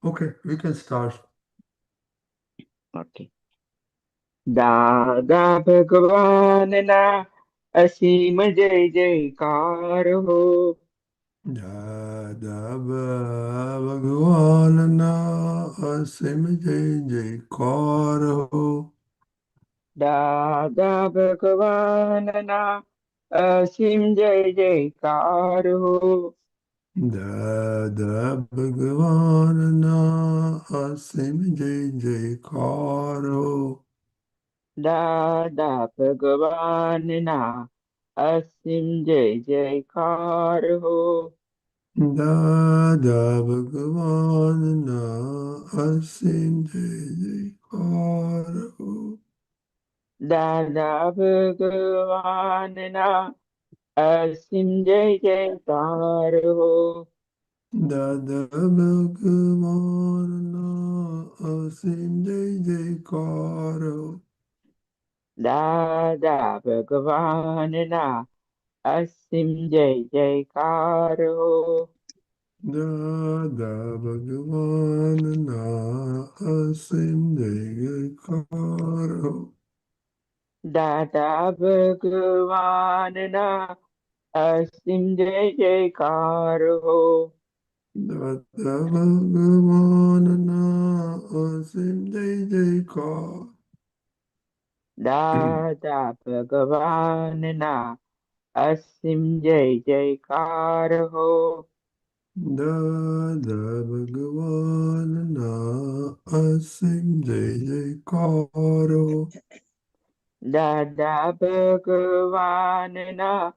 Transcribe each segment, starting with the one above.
Okay, we can start. Okay. દાદા ભગવાનના અસીમ જય જયકાર હો. Dada Bhagwan અસીમ જય જયકાર હો. દાદા ભગવાનના અસીમ જય જયકાર હો. દાદા ભગવાનના અસીમ જય જયકાર હો. દાદા ભગવાનના અસીમ જય જયકાર હો. દાદા ભગવાનના અસીમ જય જયકાર હો. દાદા ભગવાનના અસીમ જય જયકાર હો. દાદા ભગવાનના અસીમ જય જયકાર હો. દાદા ભગવાનના અસીમ જય જયકાર હો. દાદા ભગવાનના અસીમ જય જયકાર હો. દાદા ભગવાનના અસીમ જય જયકાર હો. દાદા ભગવાનના અસીમ જય જયકાર. દાદા ભગવાનના અસીમ જય જયકાર હો. દાદા ભગવાનના અસીમ જય જયકાર હો. દાદા ભગવાનના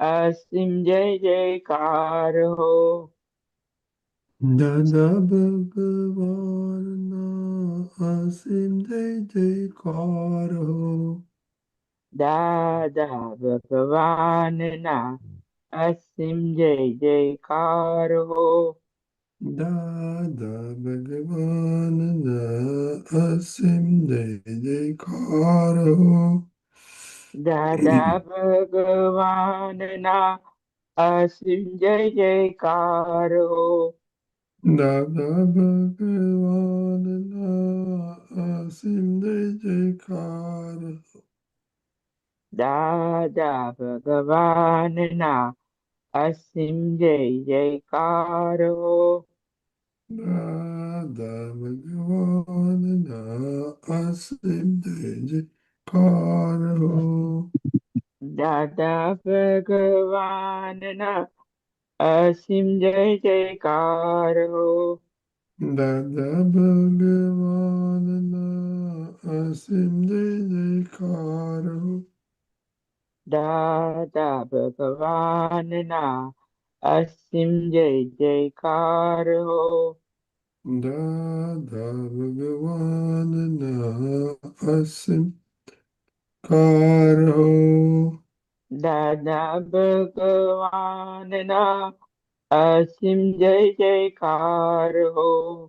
અસીમ જય જયકાર હો. દાદા ભગવાનના અસીમ જય જયકાર હો. દાદા ભગવાનના અસીમ જય જયકાર હો. દાદા ભગવાનના અસીમ જય જયકાર હો. દાદા ભગવાનના અસીમ જય જયકાર હો. દાદા ભગવાનના અસીમ જય જયકાર હો. દાદા ભગવાનના અસીમ જય જયકાર હો. દાદા ભગવાનના અસીમ જય જયકાર હો. દાદા ભગવાનના અસીમ જય જયકાર હો. દાદા ભગવાનના અસીમ જય જયકાર હો. દાદા ભગવાનના અસીમ જય જયકાર હો. દાદા ભગવાનના અસીમ કાર હો. દાદા ભગવાનના અસીમ જય જયકાર હો.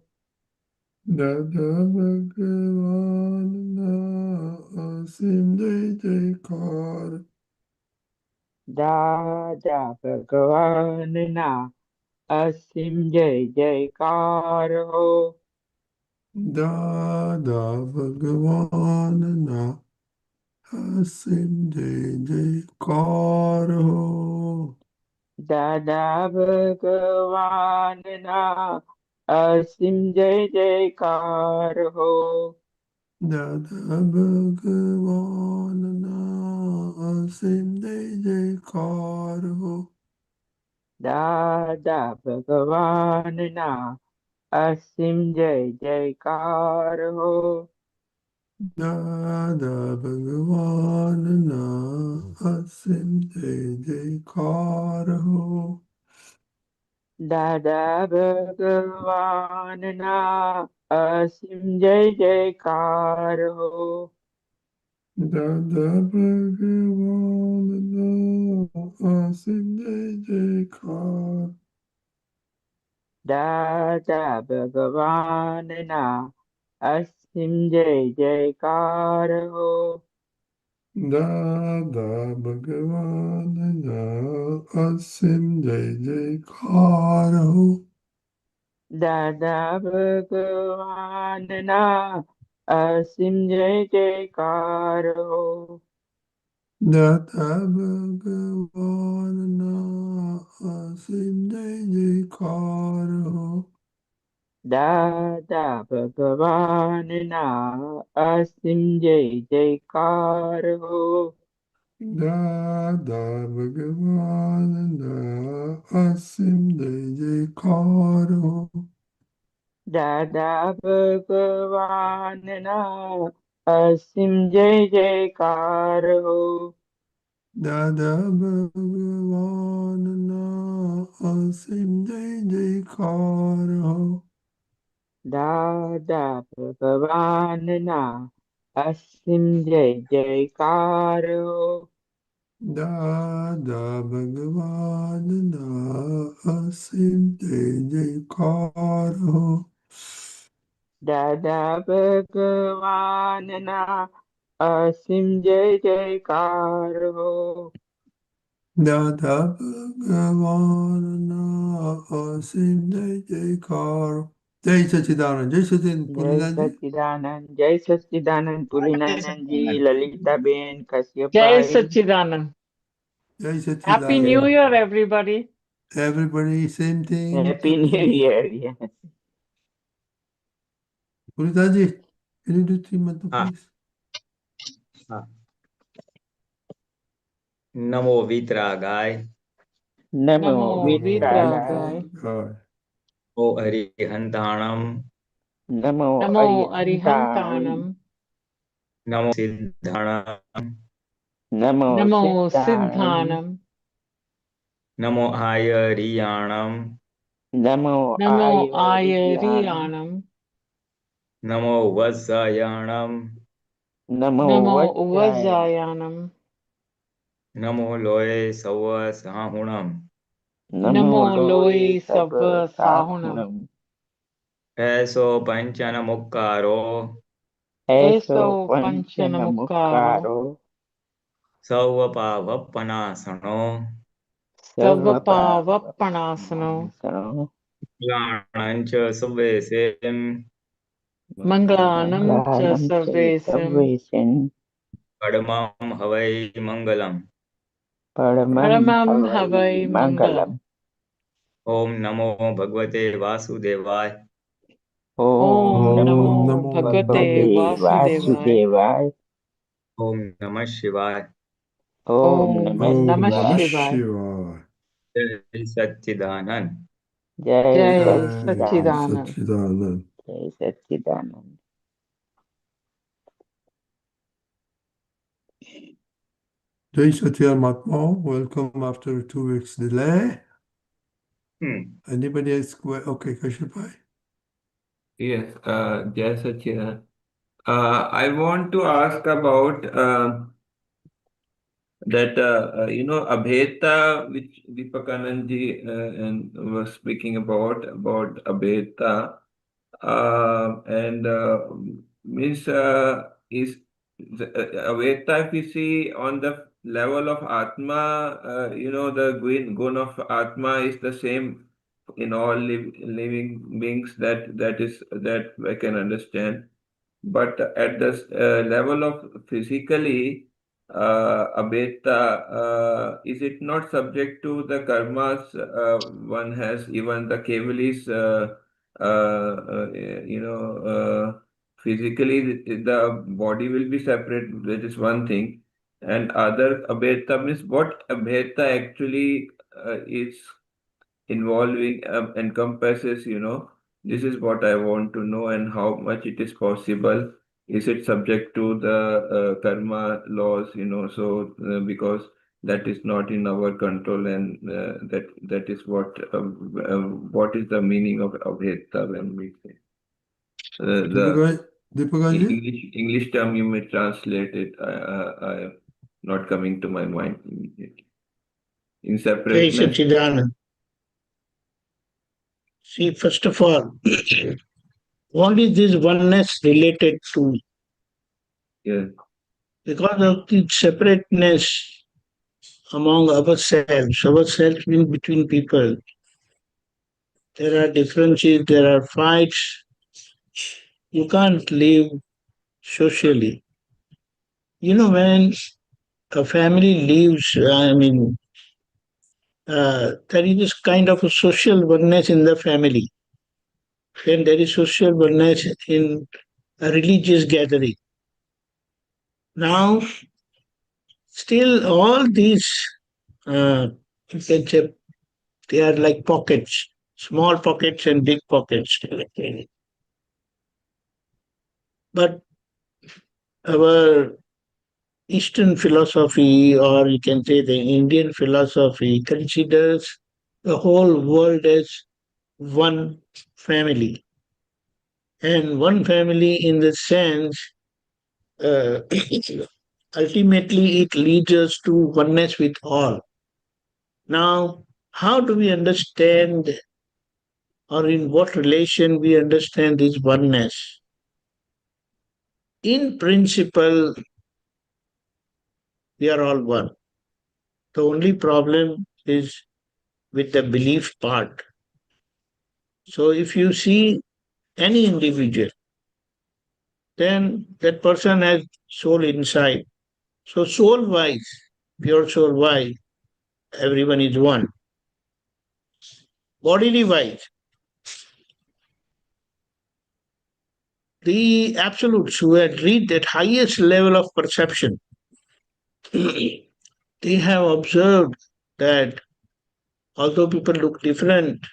દાદા ભગવાનના અસીમ જય જયકાર. દાદા ભગવાનના અસીમ જય જયકાર હો. દાદા ભગવાનના અસીમ જય જયકાર હો. દાદા ભગવાનના અસીમ જય જયકાર હો. દાદા ભગવાનના અસીમ જય જયકાર હો. દાદા ભગવાનના અસીમ જય જયકાર હો. દાદા ભગવાનના અસીમ જય જયકાર હો. દાદા ભગવાનના અસીમ જય જયકાર હો. દાદા ભગવાનના અસીમ જય જયકાર. દાદા ભગવાનના અસીમ જય જયકાર હો. દાદા ભગવાનના અસીમ જય જયકાર હો. Dada Bhagwan na asim jai jaikar ho. Dada Bhagwan asim jai jaikar ho. Dada Bhagwan na asim jai jaikar ho. Dada Bhagwan asim jai jaikar ho. Dada Bhagwan na asim jai jaikar ho. Dada Bhagwan asim jai jaikar ho. Dada Bhagwan na asim jai jaikar ho. Dada Bhagwan asim jai jaikar ho. Dada Bhagwan na asim jai jaikar ho. Dada Bhagwan asim jai jaikar. Jai Sachidanand, Jai Sachidanand, Pulinanandji. Jai Sachidanand, Pulinanandji, Lalita Ben, Kashyap Jai Bhai. Sachidanand. Jai Happy New Sachidanand. Year, everybody. Everybody, same thing. Happy New Year. Yes. Pulinanandji, can you do three mantra, हाँ please? हाँ नमो वीतरागाय Namo Namo Vitragaya. Vitragai. ओ हरिहंताणम Namo Namo Arihantanam. Arihantanam. नमो सिद्धाणम Namo Namo Siddhanam. Siddhanam. नमो आयरियाणम Namo Namo Ayariyanam. Ayariyanam. नमो वत्सयाणम Namo Namo Vajrayanam. Uvajayanam. नमो लोय सव साहुणम Namo Namo Loe Loi Sabha Sabha Sahunam. Sahunam. ऐसो पंचन मुक्कारो Eso Eso Panchanamukaro. Panchanamukaro. सव पावपनासनो Sarvapa Sarvapavappanasano. Vapanasano. प्राणञ्च सुवेसेम Manglanam cha Manglanam Chai sarvesam. Sarvesin. परमं हवै मंगलम् Paramam Paramam Havai Havai Mangalam. Mangalam. ओम नमो भगवते वासुदेवाय Om Om Om Namo Namo Namo Bhagavate Bhagavate Bhagavate. Vasudevaya. Vasudevaya. ओम नमः शिवाय Om Om Namah Om Namah Namah Shivaya. Shivaya. Shivaya. जय सच्चिदानंद Jai Jai Jai Sachidanand. Sachidanand. Sachidanand. Jai Sachidanand. Jai Satya Mahatma. Welcome after 2 weeks delay. Anybody else? Okay, Kashyap. Yes, Jai Sachidanand. I want to ask about that Abheta, which Deepakanandji and was speaking about Abheta, and means is Abheta, if we see on the level of Atma, the gun of Atma is the same in all living beings. That I can understand. But at the level of physically, abeta, is it not subject to the karmas one has? Even the Kevalis, physically the body will be separate. That is one thing. And other abeta means what abeta actually is involving encompasses, this is what I want to know, and how much it is possible. Is it subject to the karma laws, because that is not in our control, and that is what is the meaning of Abheta when we say the Deepakanji? English term you may translate it. I am not coming to my mind immediately. In Jai separateness. Sachidanand. See, first of all, what is this oneness related to? Yes. Because of the separateness among ourselves means between people. there are differences, there are fights. You can't live socially. When a family lives, there is this kind of a social oneness in the family. Then there is social oneness in a religious gathering. Now, still, all these, you can say, they are like pockets, small pockets and big pockets. But our Eastern philosophy, or you can say the Indian philosophy, considers the whole world as one family. And one family in the sense, uh, ultimately, it leads us to oneness with all. Now, how do we understand, or in what relation we understand this oneness? In principle, we are all one. The only problem is with the belief part. So if you see any individual, then that person has soul inside. So soul wise, pure soul wise, everyone is one. Bodily wise, the absolutes who had reached that highest level of perception, they have observed that although people look different,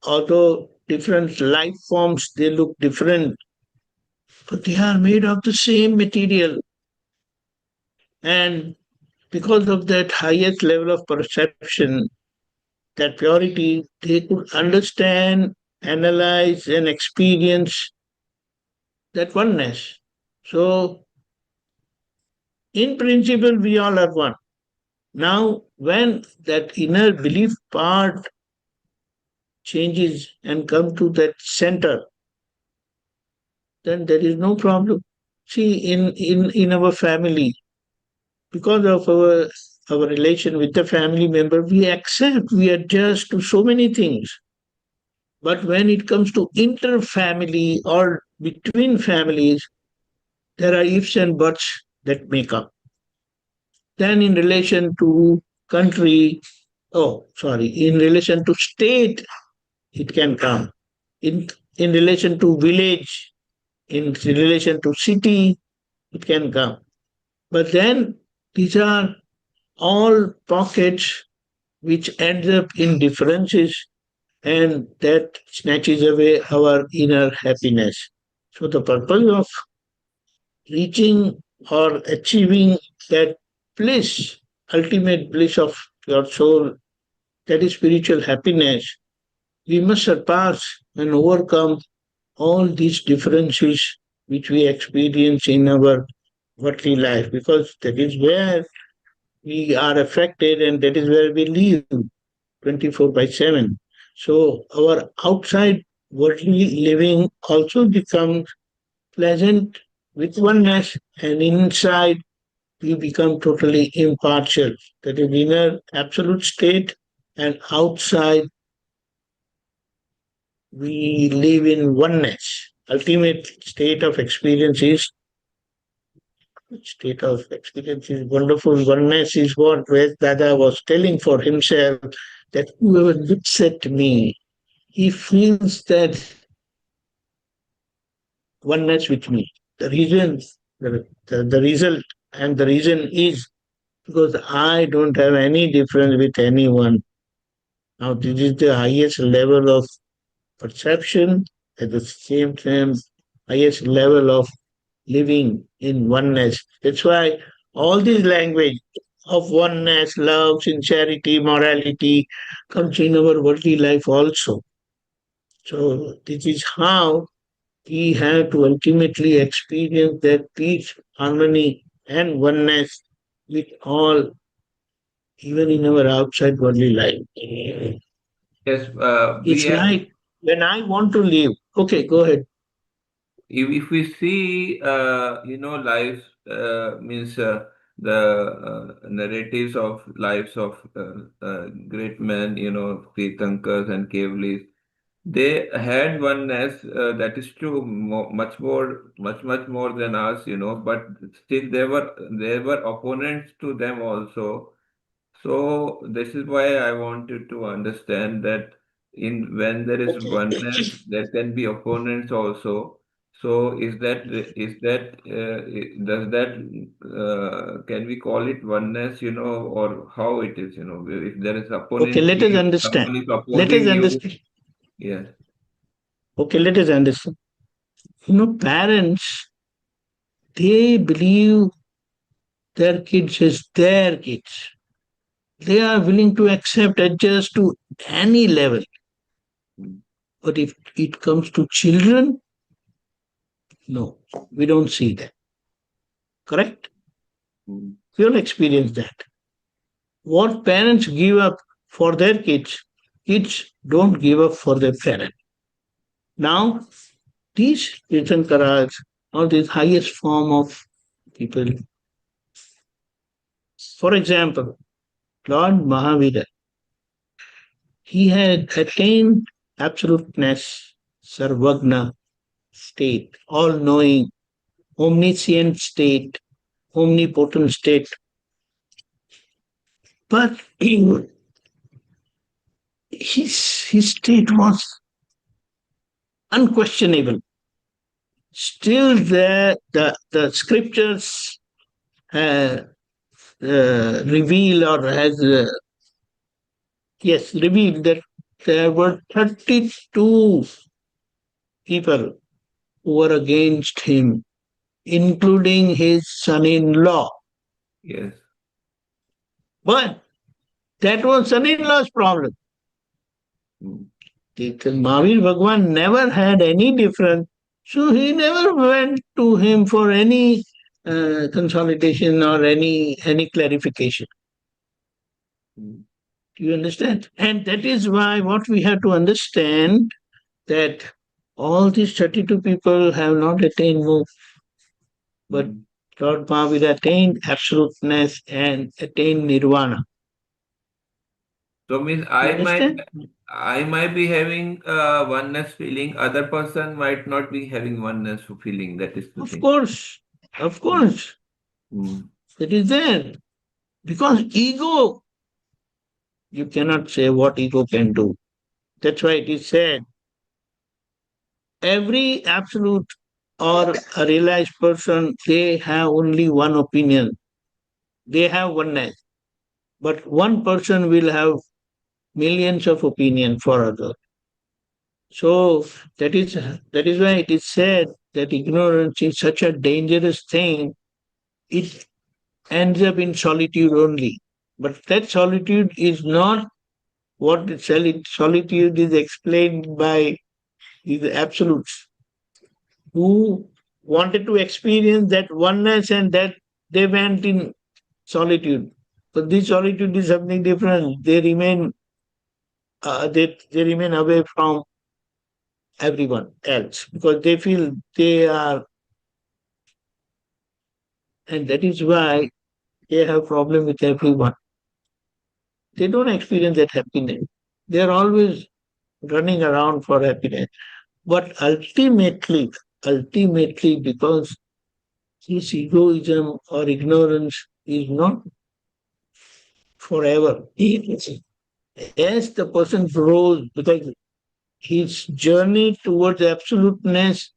although different life forms, they look different, but they are made of the same material. And because of that highest level of perception, that purity, they could understand, analyze, and experience that oneness. So, in principle, we all are one. Now, when that inner belief part changes and come to that center, then there is no problem. See, in our family, because of our relation with the family member, we accept, we adjust to so many things. But when it comes to inter-family or between families, there are ifs and buts that make up. Then in relation to country, in relation to state, it can come. In relation to village, in relation to city, it can come. But then these are all pockets which ends up in differences, and that snatches away our inner happiness. So the purpose of reaching or achieving that bliss, ultimate bliss of your soul, that is spiritual happiness, we must surpass and overcome all these differences which we experience in our worldly life, because that is where we are affected and that is where we live 24 by 7. So our outside worldly living also becomes pleasant with oneness, and inside we become totally impartial. That is inner absolute state, and outside we live in oneness. Ultimate state of experience is wonderful. Oneness is what Dada was telling for himself, that whoever looks at me, he feels that oneness with me. The reason, the result, and the reason is because I don't have any difference with anyone. Now, this is the highest level of perception, at the same time, highest level of living in oneness. That's why all this language of oneness, love, sincerity, morality comes in our worldly life also. So this is how we have to ultimately experience that peace, harmony, and oneness with all, even in our outside worldly life. Yes, It's like when I want to live. Okay, go ahead. if we see, life means the narratives of lives of great men, Tirthankars and Kevalis, they had oneness, that is true, much more than us, but still there were opponents to them also. So this is why I wanted to understand that when there is oneness, there can be opponents also. So does that can we call it oneness, or how it is, if there is Okay, let us understand. someone is Let us opposing you, understand. yes. Okay, let us understand. Parents, they believe their kids as their kids. They are willing to accept, adjust to any level. But if it comes to children, no, we don't see that. Correct? We all experience that. What parents give up for their kids don't give up for their parents. Now, these Tirthankaras are the highest form of people. For example, Lord Mahavira, he had attained absoluteness, sarvagna state, all-knowing, omniscient state, omnipotent state. But his state was unquestionable. Still, the scriptures reveal or has revealed that there were 32 people who were against him, including his son-in-law. Yes. But that was son-in-law's problem. Mahavir Bhagwan never had any difference, so he never went to him for any consolidation or any clarification. Do you understand? And that is why what we have to understand that all these 32 people have not attained moksha, but Lord Mahavira attained absoluteness and attained nirvana. So means I might be having oneness feeling, other person might not be having oneness feeling. That is the thing. Of course. It is there. Because ego, you cannot say what ego can do. That's why it is said, every absolute or a realized person, they have only one opinion. They have oneness. But one person will have millions of opinions for others. So that is why it is said that ignorance is such a dangerous thing. It ends up in solitude only. But that solitude is not what solitude is explained by the absolutes who wanted to experience that oneness, and that they went in solitude. But this solitude is something different. They remain remain away from everyone else because they feel they are, and that is why they have problem with everyone. They don't experience that happiness. They are always running around for happiness. But ultimately, because this egoism or ignorance is not forever. As the person grows, because his journey towards absoluteness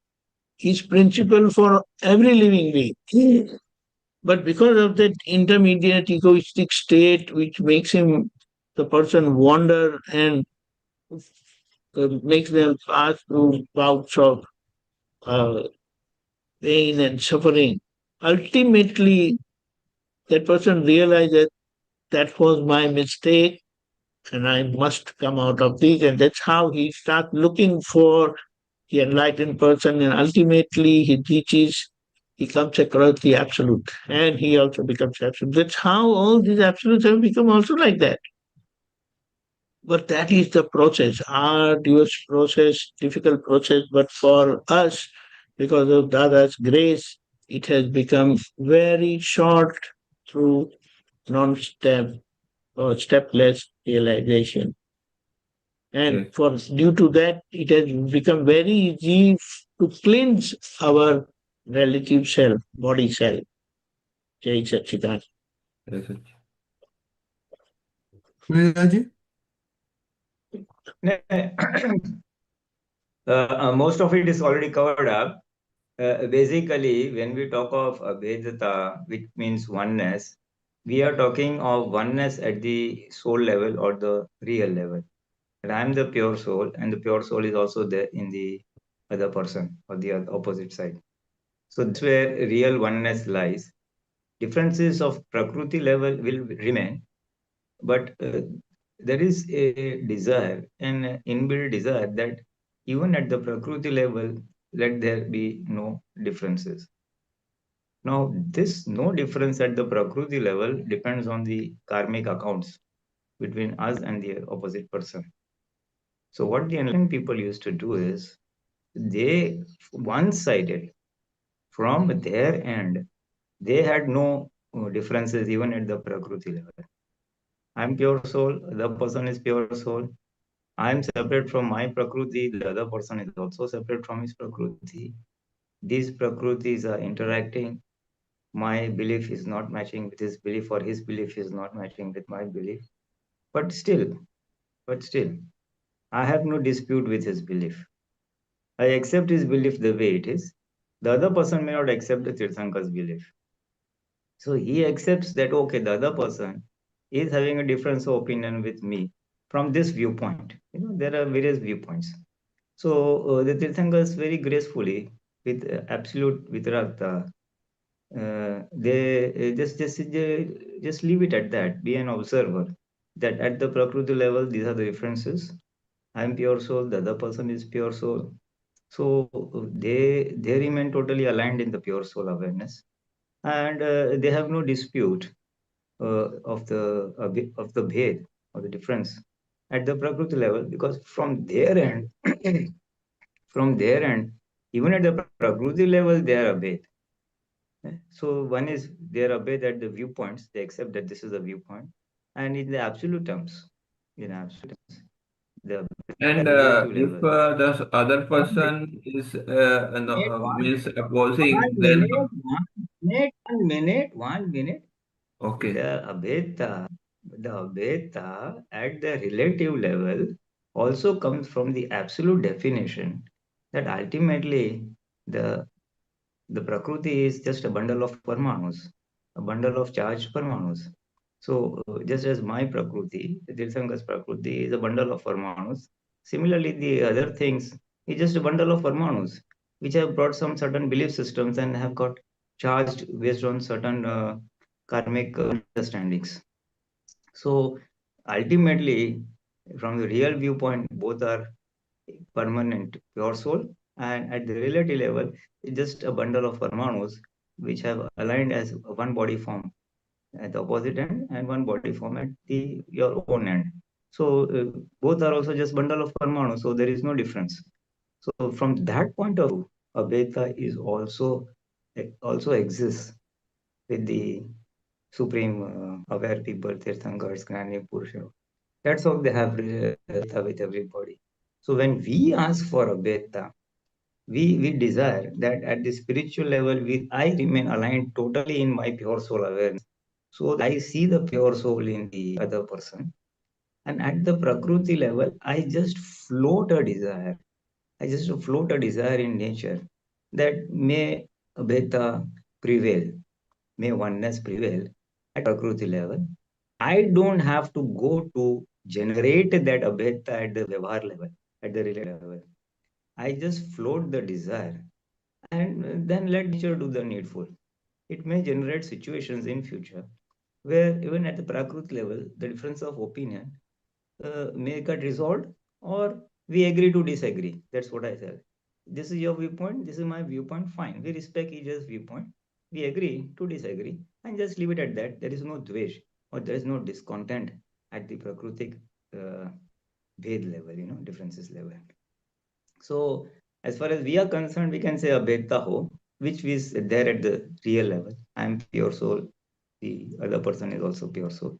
is principle for every living being. But because of that intermediate egoistic state, which makes the person wander and makes them pass through bouts of pain and suffering, ultimately that person realizes that was my mistake and I must come out of this. And that's how he starts looking for the enlightened person, and ultimately he comes across the absolute, and he also becomes absolute. That's how all these absolutes have become also like that. But that is the process, arduous process, difficult process. But for us, because of Dada's grace, it has become very short through non-step or stepless realization. And due to that, it has become very easy to cleanse our relative self, body self. Jai Satchidanand. Yes, sir. Pulinanandji? Most of it is already covered up. Basically, when we talk of Abhedata, which means oneness, we are talking of oneness at the soul level or the real level. And I am the pure soul, and the pure soul is also there in the other person or the opposite side. So that's where real oneness lies. Differences of Prakriti level will remain, but there is a desire, an inbuilt desire that even at the Prakriti level, let there be no differences. Now, this no difference at the Prakriti level depends on the karmic accounts between us and the opposite person. So what the enlightened people used to do is they one-sided from their end, they had no differences even at the Prakriti level. I'm pure soul, the person is pure soul. I'm separate from my Prakriti, the other person is also separate from his Prakriti. These Prakritis are interacting. My belief is not matching with his belief, or his belief is not matching with my belief. But still, I have no dispute with his belief. I accept his belief the way it is. The other person may not accept the Tirthankar's belief. So he accepts that, okay, the other person is having a difference of opinion with me from this viewpoint. There are various viewpoints. So the Tirthankars very gracefully, with absolute vitaragta, they just leave it at that. Be an observer. That at the Prakriti level, these are the differences. I am pure soul. The other person is pure soul. So they remain totally aligned in the pure soul awareness, and they have no dispute of the bhed or the difference at the Prakriti level, because from their end, even at the Prakriti level, they are abhed. So one is they are abhed at the viewpoints. They accept that this is the viewpoint, and in the absolute terms, the And relative if level. the other person is means opposing, then One minute. okay. The Abheta at the relative level also comes from the absolute definition that ultimately the Prakriti is just a bundle of Parmanus, a bundle of charged Parmanus. So just as my Prakriti, Tirthankar's Prakriti is a bundle of Parmanus, similarly the other things is just a bundle of Parmanus, which have brought some certain belief systems and have got charged based on certain karmic understandings. So ultimately, from the real viewpoint, both are permanent pure soul, and at the relative level, it's just a bundle of Parmanus which have aligned as one body form at the opposite end and one body form at your own end. So both are also just bundle of Parmanus, so there is no difference. So from that point of view, Abheta is also exists with the supreme aware people, Tirthankars, Gnani, Purusharth. That's how they have Abheta with everybody. So when we ask for Abheta, we desire that at the spiritual level, I remain aligned totally in my pure soul awareness. So I see the pure soul in the other person. And at the Prakriti level, I just float a desire. I just float a desire in nature that may Abheta prevail, may oneness prevail at Prakriti level. I don't have to go to generate that Abheta at the Vyavhar level, at the relative level. I just float the desire and then let nature do the needful. It may generate situations in future where even at the Prakriti level, the difference of opinion may get resolved, or we agree to disagree. That's what I said. This is your viewpoint, this is my viewpoint, fine. We respect each other's viewpoint. We agree to disagree and just leave it at that. There is no dvesh or there is no discontent at the Prakritic bhed level, differences level. So as far as we are concerned, we can say abhedta ho, which is there at the real level. I am pure soul. The other person is also pure soul.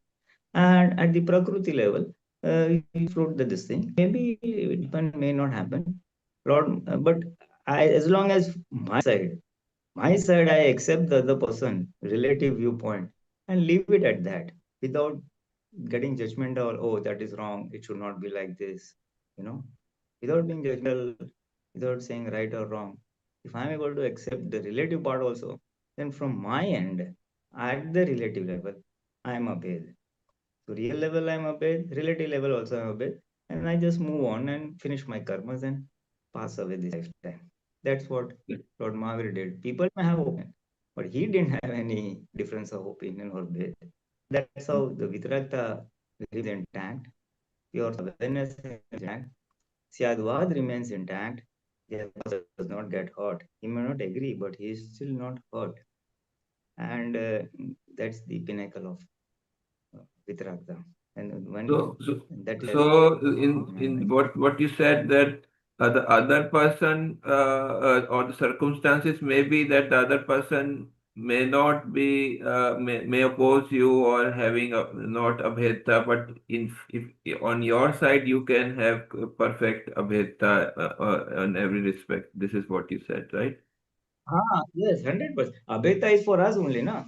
And at the Prakriti level, you fruit this thing. Maybe it may not happen. Lord, but as long as my side, I accept the other person, relative viewpoint, and leave it at that without getting judgmental. Oh, that is wrong. It should not be like this. You know, without being judgmental, without saying right or wrong. If I'm able to accept the relative part also, then from my end, at the relative level, I'm a bed. So real level I'm a bed, relative level also I'm a bed, and I just move on and finish my karmas and pass away this lifetime. That's what Lord Mahavir did. People may have opinion, but he didn't have any difference of opinion or bed. That's how the Vitrata is intact, pure awareness is intact, Syadvad remains intact. The person does not get hurt. He may not agree, but he is still not hurt. And that's the pinnacle of Vitrata. And when So, so, that is so in what you said that the other person or the circumstances may be that the other person may not be may oppose you or having not abheta, but if on your side you can have perfect abheta on every respect. This is what you said, right? yes, 100%. Abheta is for us only, na?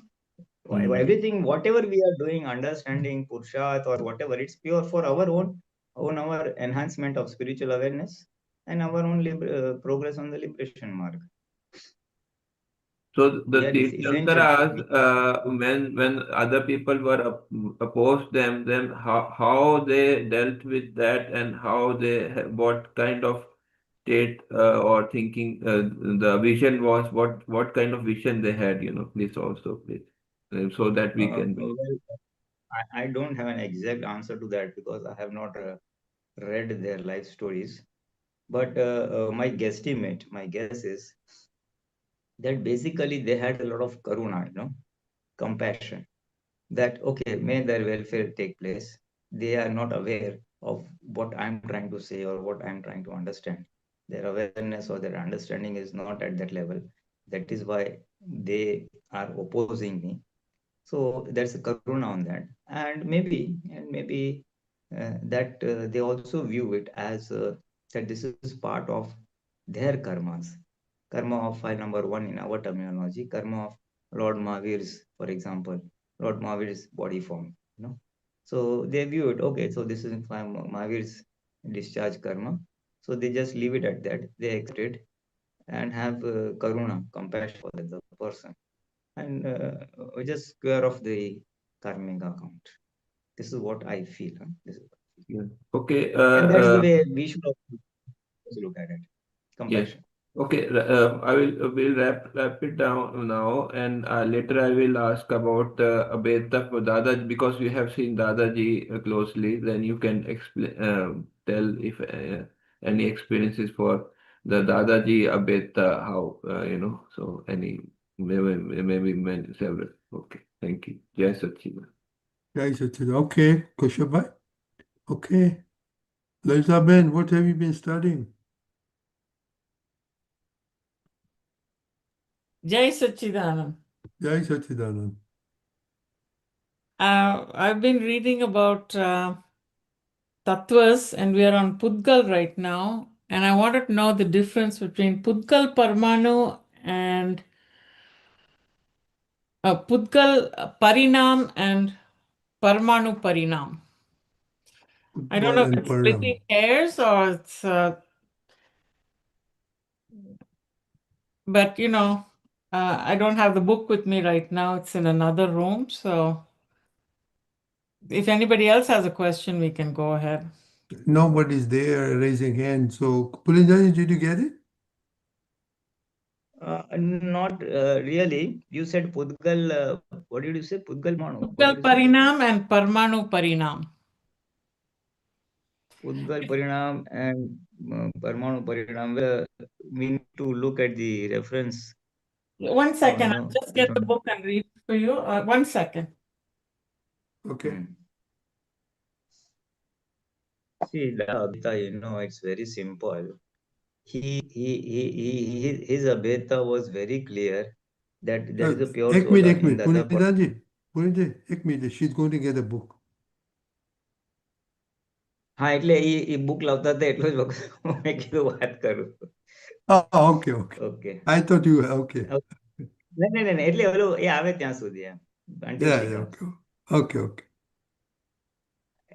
Everything, whatever we are doing, understanding, Purusharth or whatever, it's pure for our own our enhancement of spiritual awareness and our own progress on the liberation mark. So the We are essentially Tirthankaras, when other people were opposed them, then how they dealt with that and how they what kind of state or thinking the vision was, what kind of vision they had, please also please, so that we can. well, I don't have an exact answer to that because I have not read their life stories. But my guess is that basically they had a lot of karuna, compassion. That okay, may their welfare take place. They are not aware of what I'm trying to say or what I'm trying to understand. Their awareness or their understanding is not at that level. That is why they are opposing me. So there's a karuna on that, and maybe that they also view it as that this is part of their karmas. Karma of file number one in our terminology, karma of Lord Mahavir's, for example, Lord Mahavir's body form. So they view it, okay, so this is Mahavir's discharge karma. So they just leave it at that. They accept it and have karuna, compassion for the person, and just square off the karmic account. This is what I feel. This is Yeah. Okay. and that's the way we should also look at it. Yes. Compassion. Okay, I will wrap it down now, and later I will ask about Abheta for Dada because we have seen Dadaji closely. Then you can explain, tell if any experiences for the Dadaji Abheta, how So maybe several. Okay, thank you. Jai Satchidanand. Jai Satchidanand. Okay, Kushabai. Okay. Lizaben, what have you been studying? Jai Sachidanand. Jai Satchidanand. I've been reading about tattvas, and we are on Pudgal right now. And I wanted to know the difference between Pudgal Parmanu and Pudgal Parinam and Parmanu Parinam. I don't know if it's splitting hairs or it's, but I don't have the book with me right now. It's in another room. So if anybody else has a question, we can go ahead. Nobody's there raising hands. So, Pulinanandji, did you get it? Not really. You said Pudgal. What did you say? Pudgal Manu. Pudgal Parinam and Parmanu Parinam. Pudgal Parinam and Parmanu Parinam. We need to look at the reference. 1 second. I'll just get the book and read for you. 1 second. Okay. See, it's very simple. His Abheta was very clear that there is a pure soul in the other person. Pulinanandji, she's going to get a book. હા એટલે એ book લાવતા હતા એટલો જ વખત મેં કીધું વાત કરું. Oh, okay, okay. Okay. I thought you were okay. નહીં એટલે ઓલું એ આવે ત્યાં સુધી એમ until Yeah, she yeah, comes. okay. Okay, okay.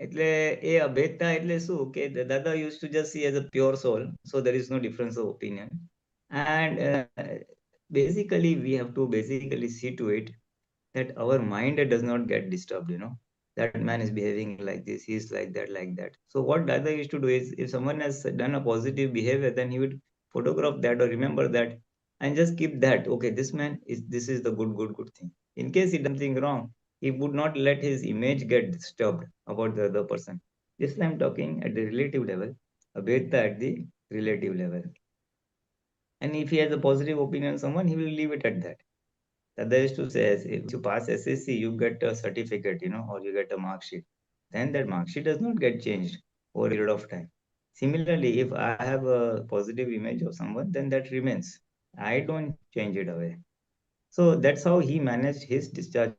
એટલે એ અભેદતા એટલે શું કે દાદા used to just see as a pure soul, so there is no difference of opinion, and basically we have to basically see to it that our mind does not get disturbed, that man is behaving like this, he is like that. So what Dada used to do is, if someone has done a positive behavior, then he would photograph that or remember that and just keep that. Okay, this is the good thing. In case he does something wrong, he would not let his image get disturbed about the other person. This I'm talking at the relative level, Abheda at the relative level. And if he has a positive opinion on someone, he will leave it at that. Dada used to say, if you pass SSC, you get a certificate, or you get a mark sheet. Then that mark sheet does not get changed over a period of time. Similarly, if I have a positive image of someone, then that remains. I don't change it away. So that's how he managed his discharge,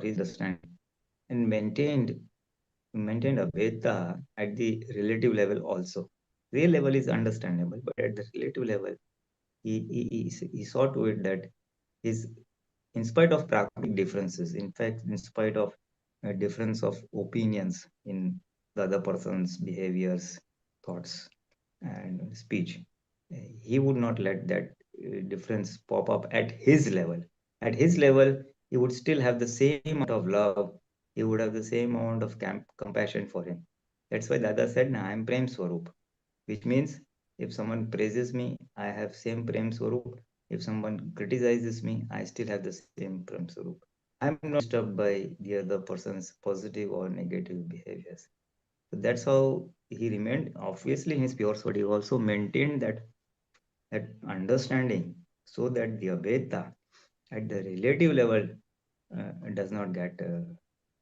his understanding, and maintained a Veda at the relative level also. Real level is understandable, but at the relative level, he saw to it that his, in spite of practical differences, in fact, in spite of a difference of opinions in the other person's behaviors, thoughts, and speech, he would not let that difference pop up at his level. At his level, he would still have the same amount of love, he would have the same amount of compassion for him. That's why Dada said, I am Prem Swarup, which means if someone praises me, I have same Prem Swarup. If someone criticizes me, I still have the same Prem Swarup. I'm not disturbed by the other person's positive or negative behaviors. So that's how he remained. Obviously, in his pure soul, he also maintained that understanding, so that the Abheda at the relative level does not get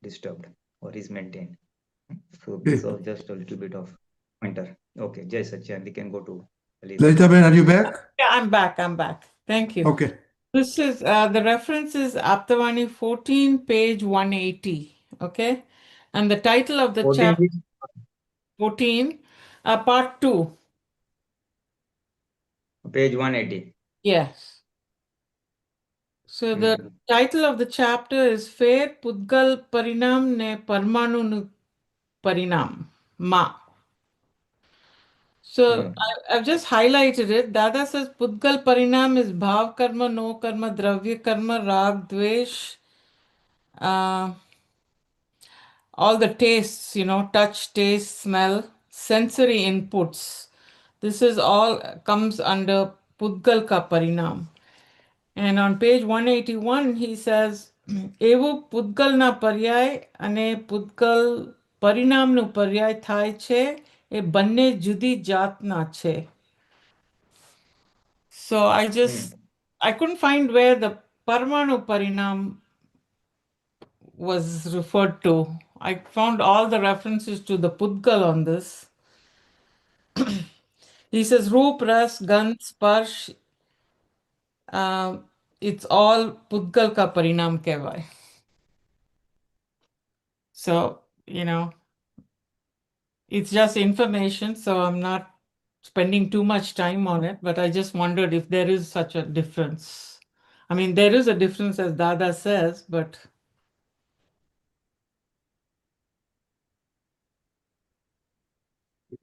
disturbed or is maintained. So this was just a little bit of pointer. Okay, Jai Satyan, we can go to Lisa. Lalita Ben, are you back? Yeah, I'm back. Thank you. Okay. This is the reference is Aptavani 14, page 180. Okay, and the title of the chapter 14, part 2. Page 180. Yes. So the title of the chapter is Fair Pudgal Parinam ne Parmanu nu Parinam Ma. So I've just highlighted it. Dada says Pudgal Parinam is Bhav Karma, No Karma, Dravya Karma, Rag, Dvesh, all the tastes, touch, taste, smell, sensory inputs. This is all comes under Pudgal Ka Parinam. And on page 181, he says, Evo Pudgal na paryay ane Pudgal Parinam nu paryay થાય છે એ બંને જુદી જાતના છે. So I couldn't find where the Parmanu Parinam was referred to. I found all the references to the Pudgal on this. He says Roop, Ras, Gandh, Sparsh, it's all Pudgal ka Parinam kehvay. So, it's just information, so I'm not spending too much time on it, but I just wondered if there is such a difference. I mean, there is a difference, as Dada says, but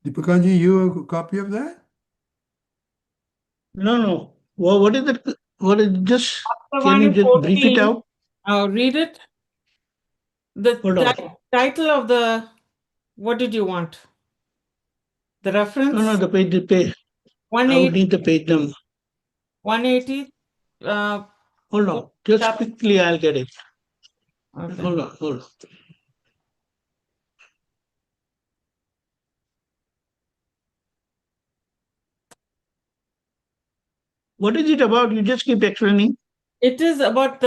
Deepakanji, you have a copy of that? No. What is it? Just can you just brief it out? I'll read it. The Hold on. title of the, what did you want? The reference? No, the page. I would need the page number. 180. Hold on. Just quickly, I'll get it. Okay. Hold on. What is it about? You just keep explaining. It is about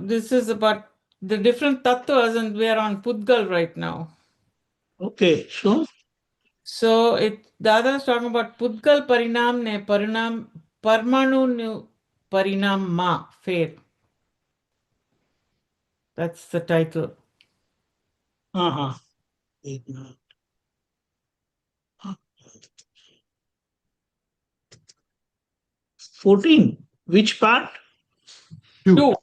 this is about the different tattvas, and we are on Pudgal right now. Okay, so Dada is talking about Pudgal Parinam ne Parmanu nu Parinam Ma Fair. That's the title. 14. Which part? 2. 2.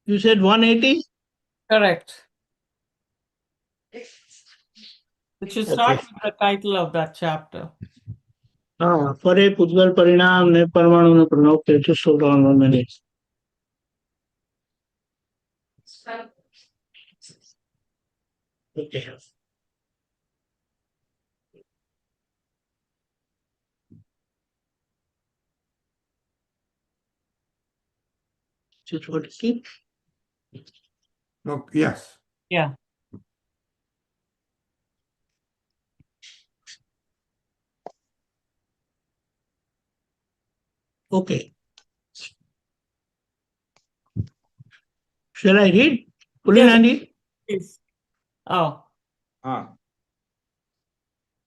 You said 180? Correct. It should start Okay. with the title of that chapter. પરે પૂતગલ પરિણામ ને પરમાણુ પરિણામ. Okay, just hold on 1 minute. Okay. Just want to keep. Oh, yes. Yeah. Okay. Shall I read? Pulinanandji? Yes. Oh.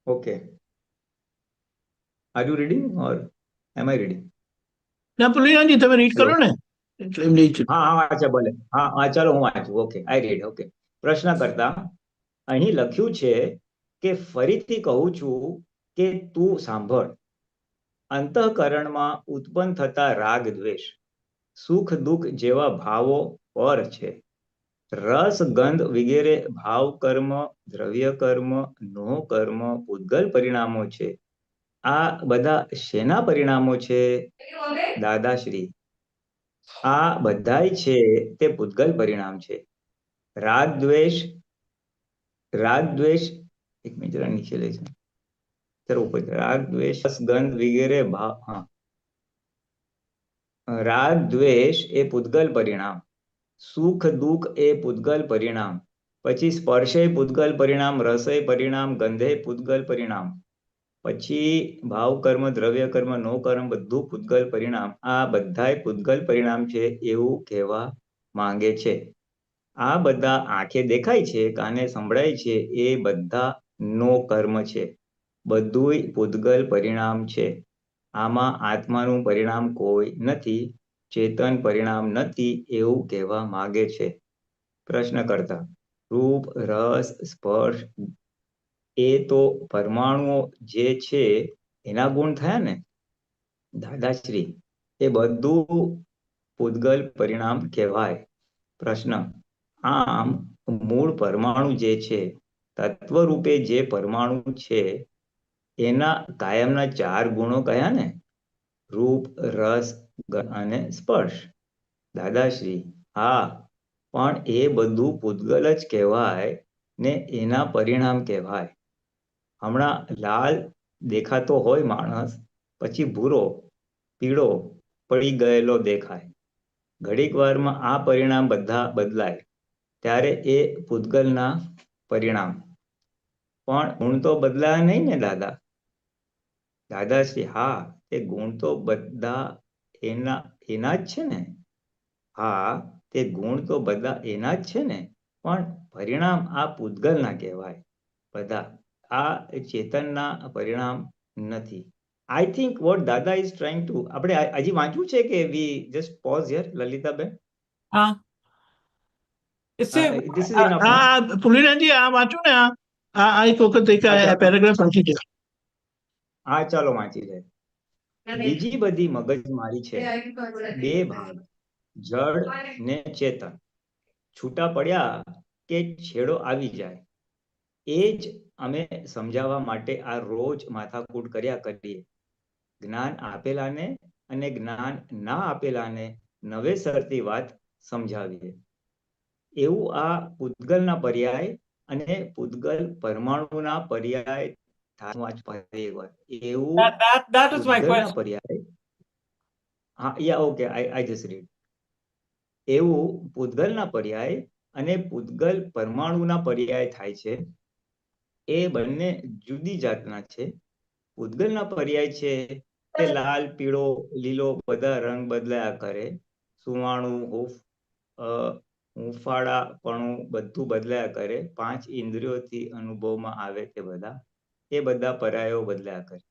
Okay. Are you reading or am I reading? ના પુલિનાજી તમે read કરો ને એટલે એમ નહીં. વાંચા ભલે. ચાલો હું વાંચું. ઓકે, આઈ રીડ. ઓકે. પ્રશ્ન કરતા અહીં લખ્યું છે કે ફરીથી કહું છું કે તું સાંભળ. અંતઃકરણમાં ઉત્પન્ન થતા રાગ દ્વેષ, સુખ દુઃખ જેવા ભાવો પર છે. રસ ગંધ વગેરે ભાવ કર્મ, દ્રવ્ય કર્મ, નો કર્મ, પૂતગલ પરિણામો છે. આ બધા શેના પરિણામો છે? દાદાશ્રી, આ બધાય છે તે પૂતગલ પરિણામ છે. રાગ દ્વેષ, એક મિનિટ જરા નીચે લે છે. રાગ દ્વેષ ગંધ વગેરે ભાવ, રાગ દ્વેષ એ પૂતગલ પરિણામ, સુખ દુઃખ એ પૂતગલ પરિણામ, પછી સ્પર્શે પૂતગલ પરિણામ, રસય પરિણામ, ગંધે પૂતગલ પરિણામ, પછી ભાવ કર્મ, દ્રવ્ય કર્મ, નો કર્મ બધું પૂતગલ પરિણામ. આ બધાય પૂતગલ પરિણામ છે એવું કહેવા માંગે છે. આ બધા આંખે દેખાય છે, કાને સંભળાય છે, એ બધા નો કર્મ છે. બધુંય પૂતગલ પરિણામ છે. આમાં આત્માનું પરિણામ કોઈ નથી, ચેતન પરિણામ નથી એવું કહેવા માંગે છે. પ્રશ્ન કરતા રૂપ, રસ, સ્પર્શ એ તો પરમાણુઓ જે છે એના ગુણ થયા ને? દાદાશ્રી, એ બધું પૂતગલ પરિણામ કહેવાય. પ્રશ્ન, આમ મૂળ પરમાણુ જે છે, તત્વ રૂપે જે પરમાણુ છે એના કાયમના 4 ગુણો કયા ને? રૂપ, રસ, ગંધ અને સ્પર્શ. દાદાશ્રી, હા, પણ એ બધું પૂતગલ જ કહેવાય ને એના પરિણામ કહેવાય. હમણાં લાલ દેખાતો હોય માણસ, પછી ભૂરો, પીળો પડી ગયેલો દેખાય. ઘડીક વારમાં આ પરિણામ બધા બદલાય, ત્યારે એ પૂતગલના પરિણામ. પણ ગુણ તો બદલાયા નહીં ને દાદા? દાદાશ્રી, હા, તે ગુણ તો બધા એના જ છે ને? હા, તે ગુણ તો બધા એના જ છે ને, પણ પરિણામ આ પૂતગલના કહેવાય બધા. આ ચેતનના પરિણામ નથી. I think what Dada is trying to, આપણે હજી વાંચવું છે કે we just pause here, Lalitaben? This is enough. પુલિનાજી આ વાંચો ને, આ એક વખત એક પેરેગ્રાફ વાંચી દો. હા, ચાલો વાંચી લે. બીજી બધી મગજમારી છે. 2 ભાગ, જળ ને ચેતન. છૂટા પડ્યા કે છેડો આવી જાય. એ જ અમે સમજાવવા માટે આ રોજ માથાકૂટ કર્યા કરીએ. જ્ઞાન આપેલાને અને જ્ઞાન ના આપેલાને નવેસરથી વાત સમજાવીએ. એવું આ પૂતગલના પર્યાય અને પૂતગલ પરમાણુના પર્યાય વાંચ ફરી એકવાર. એવું That is my પૂતગલના question. પર્યાય yeah, okay, I just read. એવું પૂતગલના પર્યાય અને પૂતગલ પરમાણુના પર્યાય થાય છે. એ બંને જુદી જાતના છે. પૂતગલના પર્યાય છે એ લાલ, પીળો, લીલો બધા રંગ બદલાયા કરે. સુવાણું, હુંફાળાપણું બધું બદલાયા કરે. 5 ઇન્દ્રિયોથી અનુભવમાં આવે તે બધા. એ બધા પર્યાયો બદલાયા કરે.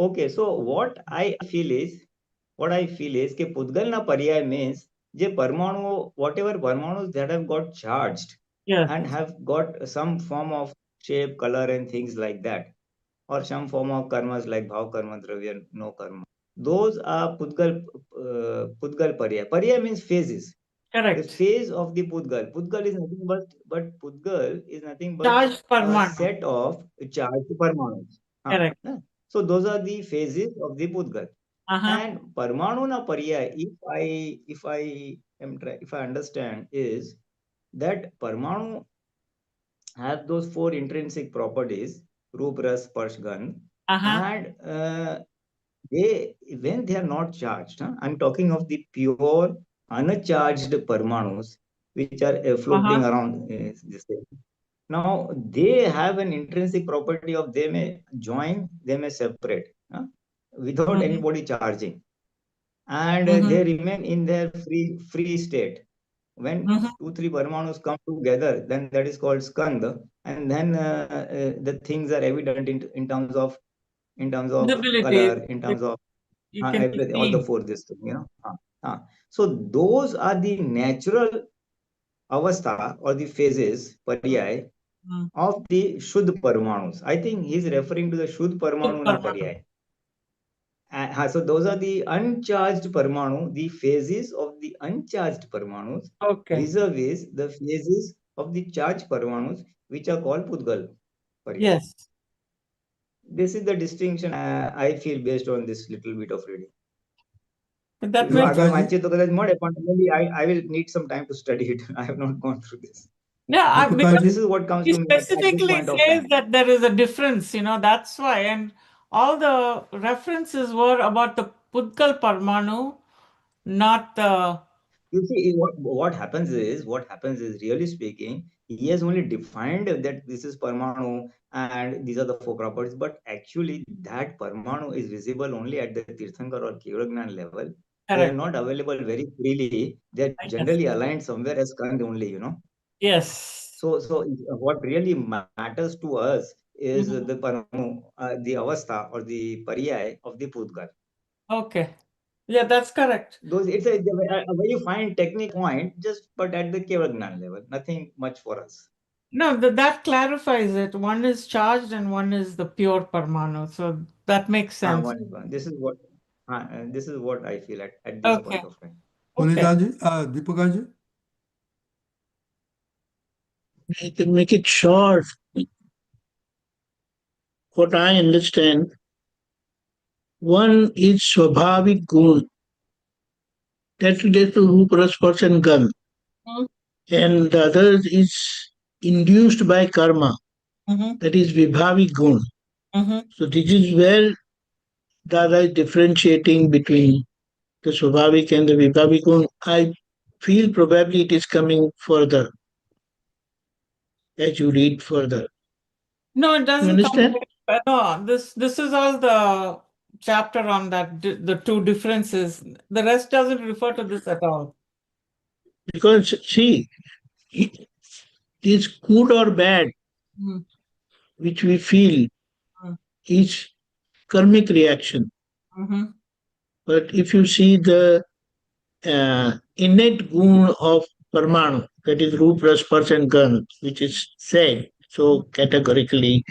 Okay, so what I feel is કે પૂતગલના પર્યાય means જે પરમાણુઓ, whatever પરમાણુs that have got charged Yes. and have got some form of shape, color and things like that, or some form of karmas like bhav karma, dravya, no karma. Those are Pudgal Parya. Parya means phases. The Correct. phase of the Pudgal. Pudgal is nothing but Pudgal is nothing but Charged a Parmanu. set of charged Parmanus. Correct. So those are the phases of the Pudgal. Uh-huh. And Parmanuna Parya, if I understand, is that Parmanu have those 4 intrinsic properties, Roop, Ras, Sparsh, Gandh, Uh-huh. and when they are not charged, I'm talking of the pure uncharged Parmanus, which are floating around this thing. Now, they have an intrinsic property of they may join, they may separate without anybody charging. And they remain in their free state. When 2-3 Parmanus come together, then that is called Skandha, and then the things are evident in terms of Visibility. color, in terms of You can everything, all the see. 4 this thing, So those are the natural avastha or the phases, paryay, of the Shuddh Parmanus. I think he's referring to the Shuddh Parmanu na paryay. So those are the uncharged Parmanu, the phases of the uncharged Parmanus, Okay. vis-a-vis the phases of the charged Parmanus, which are called Pudgal Paryay. Yes. This is the distinction I feel based on this little bit of reading. That જો makes આગળ વાંચીએ તો કદાચ મળે, પણ maybe I will need some time to study it. I have not gone through this. Yeah, because This is what comes he to me at this specifically point of says time. that there is a difference, that's why. And all the references were about the Pudgal Parmanu, not the. You see, what happens is, really speaking, he has only defined that this is Parmanu and these are the 4 properties, but actually that Parmanu is visible only at the Tirthankar or Kevalagnan level. They are not available very freely. They are generally aligned somewhere as Skandh only, Yes. So what really matters to us is the Parmanu, the Avastha or the Paryay of the Pudgal. Okay. Yeah, that's correct. It's a very fine technical point, but at the Kevalagnan level, nothing much for us. No, that clarifies it. One is charged and one is the pure Parmanu. So that makes sense. This is what I feel at this point of time. Pulinanandji, Deepakanandji? I can make it short. What I understand, one is Swabhavik Gun. That relates to Roop, Ras, Sparsh and Gandh. And the other is induced by karma. That is Vibhavik Gun. So this is where Dada is differentiating between the Swabhavik and the Vibhavik Gun. I feel probably it is coming further as you read further. No, it doesn't. You understand? No, this is all the chapter on that, the 2 differences. The rest doesn't refer to this at all. Because see, it is good or bad, which we feel is karmic reaction. But if you see the innate gun of Parmanu, that is Roop, Ras, Sparsh and Gandh, which is said so categorically,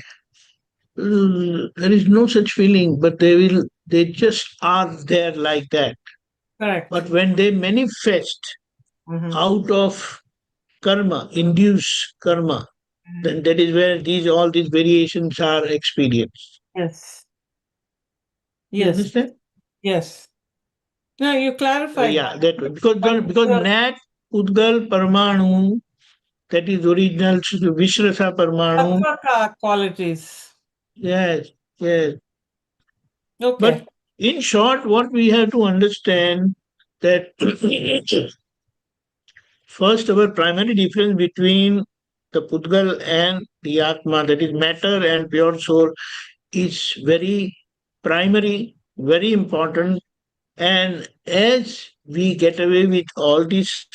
there is no such feeling, but they just are there like that. Correct. But when they manifest out of karma, induce karma, then that is where all these variations are experienced. Yes. You understand? Yes. No, you clarified Yeah, that way. Because Nat, Udgal, Parmanu, that is original Vishrasa Parmanu. Tattva qualities. Yes, yes. Okay. But in short, what we have to understand that first, our primary difference between the Pudgal and the Atma, that is matter and pure soul, is very primary, very important. And as we get away with all these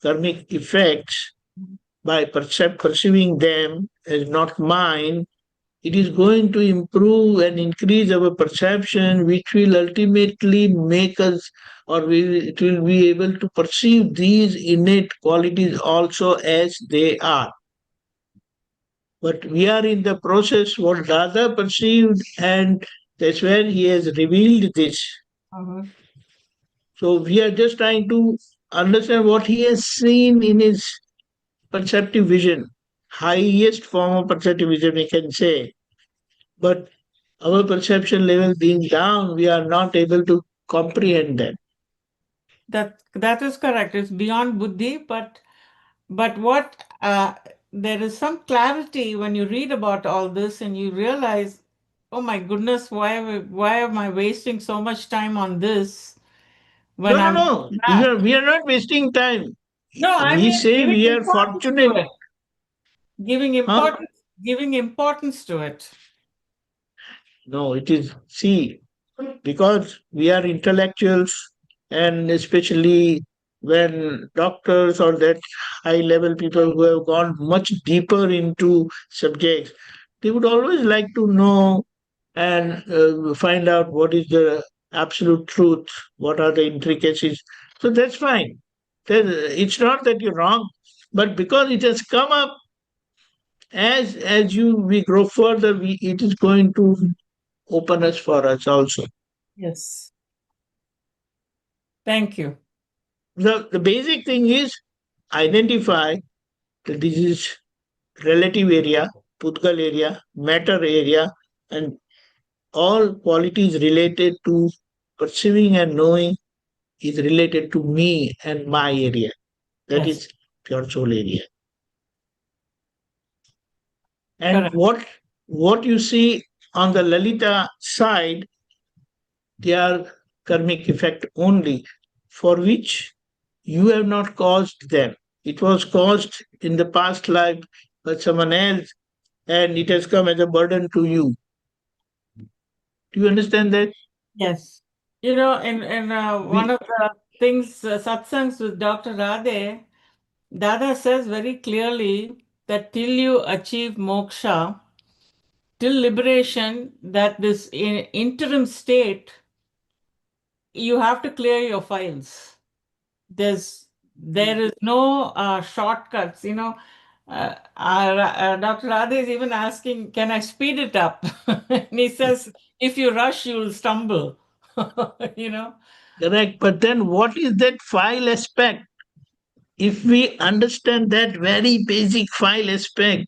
karmic effects by perceiving them as not mine, it is going to improve and increase our perception, which will ultimately make us, it will be able to perceive these innate qualities also as they are. But we are in the process what Dada perceived, and that's where he has revealed this. So we are just trying to understand what he has seen in his perceptive vision, highest form of perceptive vision, we can say. But our perception level being down, we are not able to comprehend that. That is correct. It's beyond buddhi, but what there is some clarity when you read about all this and you realize, oh my goodness, why am I wasting so much time on this when No. We are not wasting time. No, I We mean say giving we are importance to fortunate. it. Giving importance to it. No, it is, see, because we are intellectuals, and especially when doctors or that high level people who have gone much deeper into subjects, they would always like to know and find out what is the absolute truth, what are the intricacies. So that's fine. It's not that you're wrong, but because it has come up, as we grow further, it is going to open us for us also. Yes. Thank you. The basic thing is identify that this is relative area, Pudgal area, matter area, and all qualities related to perceiving and knowing is related to me and my area. That Yes. is pure soul area. And Correct. what you see on the Lalita side, they are karmic effect only, for which you have not caused them. It was caused in the past life by someone else, and it has come as a burden to you. Do you understand that? Yes. You know, in one of the things, satsangs with Dr. Radhe, Dada says very clearly that till you achieve moksha, till liberation, that this interim state, you have to clear your files. There is no shortcuts. You know, Dr. Radhe is even asking, "Can I speed it up?" And he says, "If you rush, you will stumble." You know. Correct. But then what is that file aspect? If we understand that very basic file aspect,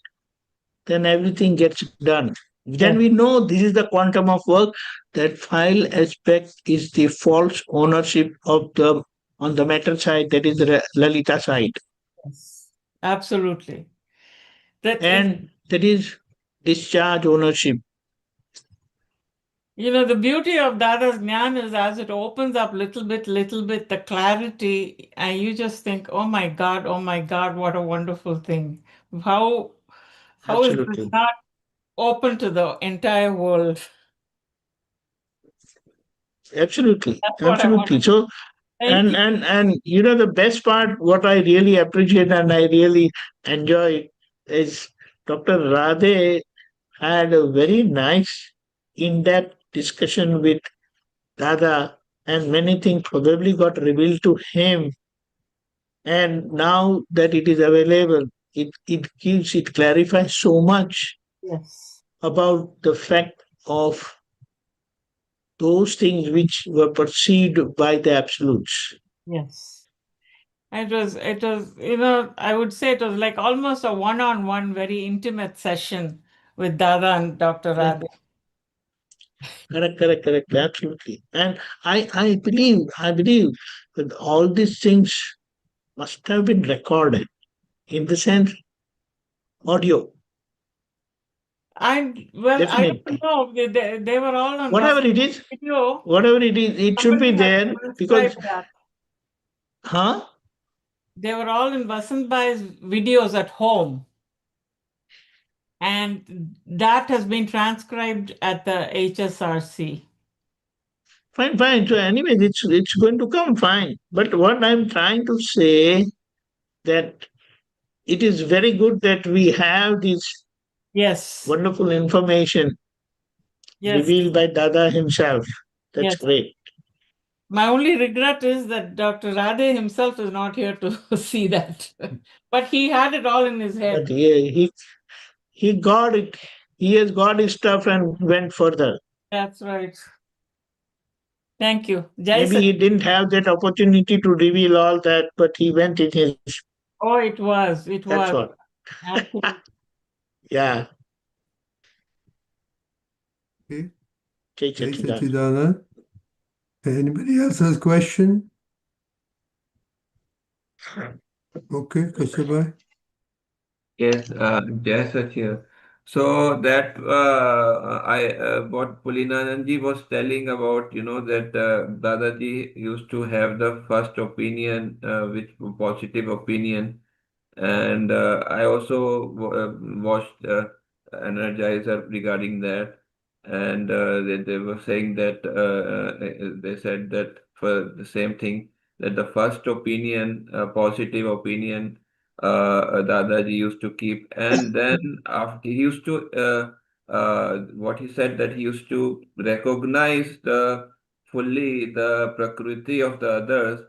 then everything gets done. Then Yes. we know this is the quantum of work. That file aspect is the false ownership of the on the matter side, that is the Lalita side. Yes. Absolutely. And that is discharge ownership. You know, the beauty of Dada's Jnana is as it opens up little bit, the clarity, and you just think, oh my God, what a wonderful thing. How is this Absolutely. not open to the entire world? Absolutely. That's what I want. Absolutely. So Thank you. and you know the best part, what I really appreciate and I really enjoy is Dr. Radhe had a very nice in-depth discussion with Dada, and many things probably got revealed to him. And now that it is available, it clarifies so much Yes. about the fact of those things which were perceived by the absolutes. Yes. It was, you know, I would say it was like almost a one-on-one, very intimate session with Dada and Dr. Radhe. Correct, absolutely. And I believe that all these things must have been recorded. In the sense, audio. I Definitely. don't know. They were all on Whatever it is, video. it should be Somebody has there because, transcribed that. huh? They were all in Vasant Bhai's videos at home. And that has been transcribed at the HSRC. Fine, fine. So anyway, it's going to come fine. But what I'm trying to say that it is very good that we have this Yes. wonderful information Yes. revealed by Dada himself. That's Yes. great. My only regret is that Dr. Radhe himself is not here to see that. But he had it all in his But head. he got it. He has got his stuff and went further. That's right. Thank you. Jai Maybe he Sat- didn't have that opportunity to reveal all that, but he went in his. Oh, it was. It That's was. what. Absolutely. Yeah. Okay. Jai Jai Satchidanand. Satchidanand. Anybody else has question? Okay, Kashyap. Yes, Jai Satya. So that what Pulinanandji was telling about, that Dadaji used to have the first opinion, which positive opinion, and I also watched Energizer regarding that, and they were saying that they said that for the same thing, that the first opinion, positive opinion, Dadaji used to keep, and then after he used to what he said, that he used to recognize the fully the prakriti of the others,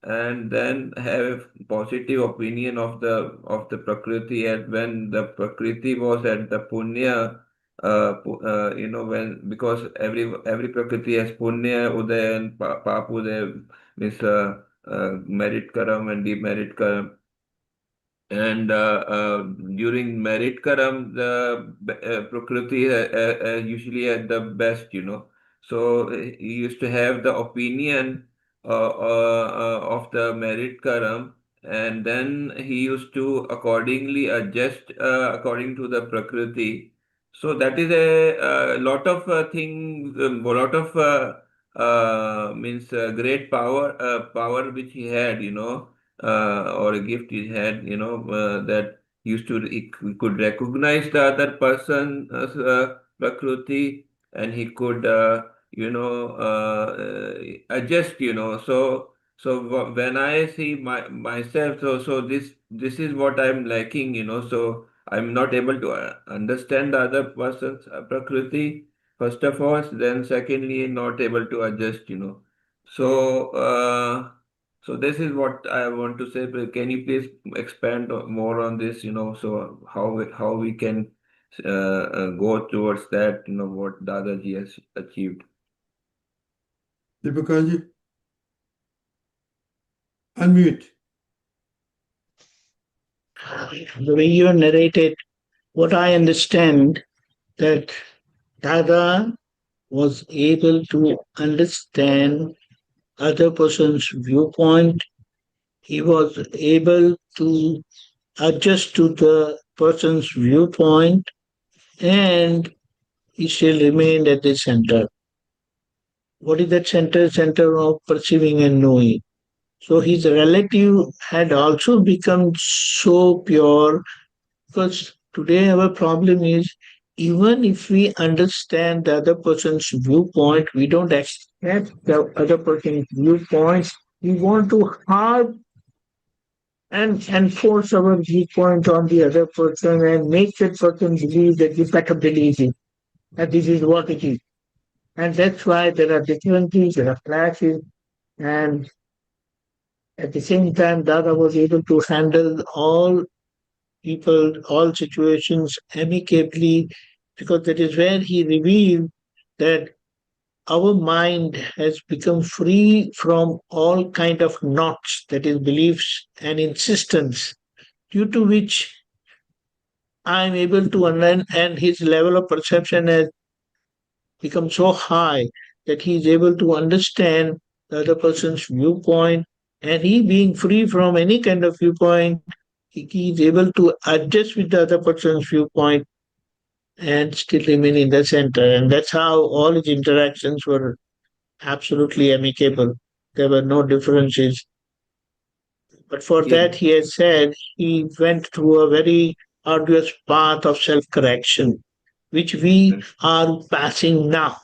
and then have positive opinion of the prakriti, and when the prakriti was at the punya, when, because every prakriti has punya uday and pap uday, means merit karam and demerit karam. And during merit karam, the prakriti usually at the best, So he used to have the opinion of the merit karam, and then he used to accordingly adjust according to the prakriti. So that is a lot of things, a lot of means great power which he had, or a gift he had, that used to he could recognize the other person as Prakriti, and he could, adjust, when I see myself, so this is what I'm lacking, so I'm not able to understand the other person's Prakriti, first of all, then secondly, not able to adjust, So, so this is what I want to say. But can you please expand more on this? So how we can go towards that? What Dadaji has achieved. Deepakanji. Unmute. The way you narrated, what I understand that Dada was able to understand other person's viewpoint. He was able to adjust to the person's viewpoint, and he still remained at the center. What is that center? Center of perceiving and knowing. So his relative had also become so pure, because today our problem is, even if we understand the other person's viewpoint, we don't accept the other person's viewpoints. We want to harp and force our viewpoint on the other person and make that person believe that you better believe it, that this is what it is. And that's why there are differences, there are clashes, and at the same time, Dada was able to handle all people, all situations amicably, because that is where he revealed that our mind has become free from all kind of knots, that is beliefs and insistence, due to which I am able to unlearn, and his level of perception has become so high that he is able to understand the other person's viewpoint, and he being free from any kind of viewpoint, he is able to adjust with the other person's viewpoint and still remain in the center. And that's how all his interactions were absolutely amicable. There were no differences. But for Yeah. that, he has said he went through a very arduous path of self correction, which we are passing now,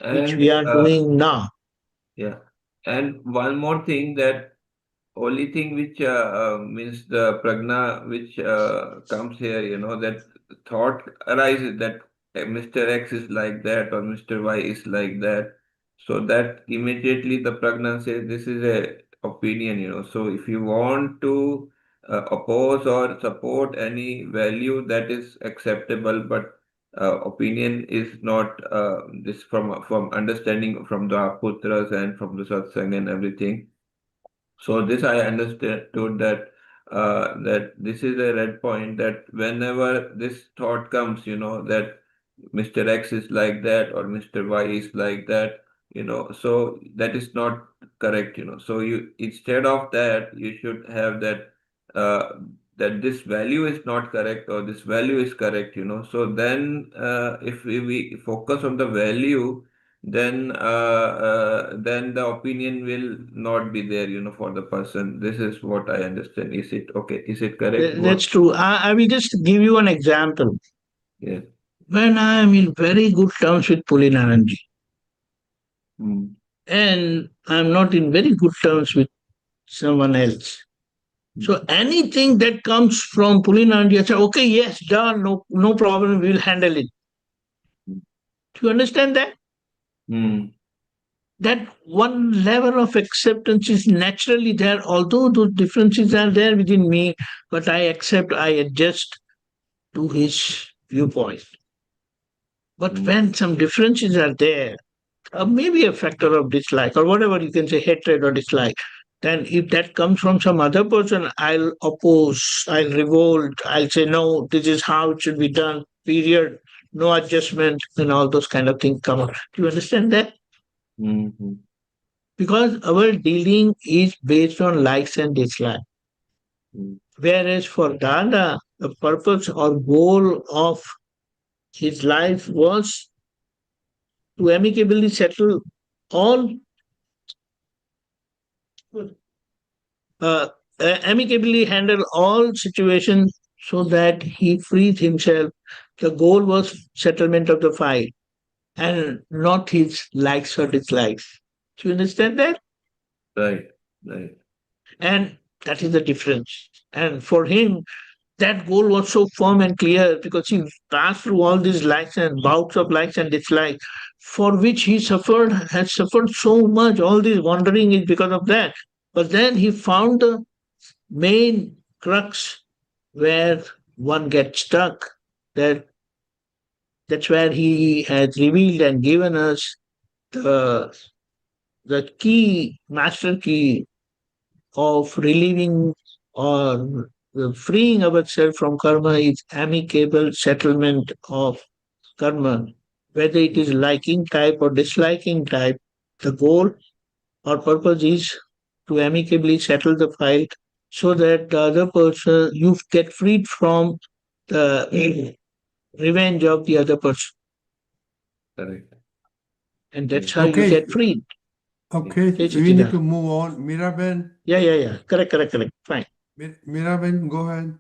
which And we are doing now. yeah. And one more thing, that only thing which means the pragna which comes here, that thought arises that Mr. X is like that or Mr. Y is like that. So that immediately the pragna says this is a opinion, So if you want to oppose or support any value, that is acceptable, but opinion is not this from understanding from the Aputras and from the Satsang and everything. So this I understood that this is a red point, that whenever this thought comes, that Mr. X is like that or Mr. Y is like that, so that is not correct, So you, instead of that, you should have that uh, that this value is not correct or this value is correct, So then if we focus on the value, then the opinion will not be there, for the person. This is what I understand. Is it okay? Is it correct? That's true. I will just give you an example. Yes. When I am in very good terms with Pulinanandji, Mm. and I'm not in very good terms with someone else. So anything that comes from Pulinanandji, I say, okay, yes, done, no problem, we'll handle it. Do you understand that? Mm. That one level of acceptance is naturally there, although those differences are there within me, but I accept, I adjust to his viewpoint. But when some differences are there, maybe a factor of dislike or whatever you can say, hatred or dislike, then if that comes from some other person, I'll oppose, I'll revolt, I'll say, no, this is how it should be done, period, no adjustment, and all those kind of things come up. Do you understand that? Mm-hmm. Because our dealing is based on likes and dislikes. Mm. Whereas for Dada, the purpose or goal of his life was to amicably settle all uh, amicably handle all situations so that he frees himself. The goal was settlement of the fight and not his likes or dislikes. Do you understand that? Right. Right. And that is the difference. And for him, that goal was so firm and clear because he passed through all these likes and bouts of likes and dislikes, for which he has suffered so much. All this wandering is because of that. But then he found the main crux where one gets stuck. That's where he has revealed and given us the the key, master key of relieving or freeing ourselves from karma is amicable settlement of karma, whether it is liking type or disliking type. The goal or purpose is to amicably settle the fight so that the other person, you get freed from the revenge of the other person. Correct. And that's Yes. how you Okay. get freed. Okay, Jai we need Chittida. to move on. Miraben, Yeah. Correct. Fine. Miraben, go ahead.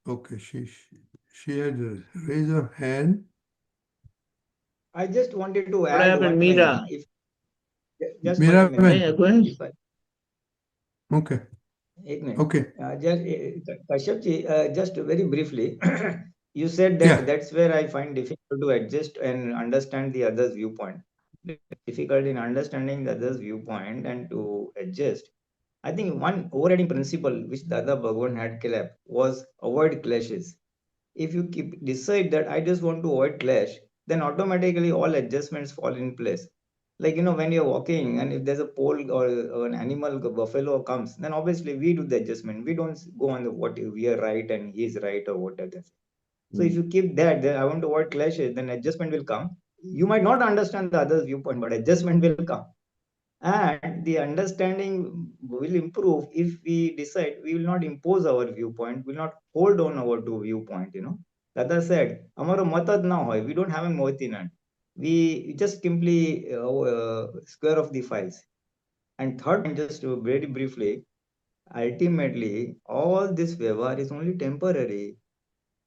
Okay, she had raised her hand. I just wanted to What add happened, one thing. Meera? If just 1 minute. Miraben. Yeah, go ahead. Okay. एक minute. Okay. Kashyap ji, just very briefly, you said that Yeah. that's where I find difficult to adjust and understand the other's viewpoint. Difficult in understanding the other's viewpoint and to adjust. I think one overriding principle which Dada Bhagwan had kept was avoid clashes. If you decide that I just want to avoid clash, then automatically all adjustments fall in place. Like, when you're walking and if there's a pole or an animal, buffalo comes, then obviously we do the adjustment. We don't go on the what we are right and he's right or whatever. So if you keep that, then I want to avoid clashes, then adjustment will come. You might not understand the other's viewpoint, but adjustment will come. And the understanding will improve if we decide we will not impose our viewpoint, will not hold on our to viewpoint. Dada said, "Amaro matad na hoy." We don't have a moitinan. We just simply square off the files. And third point, just very briefly, ultimately, all this व्यवहार is only temporary.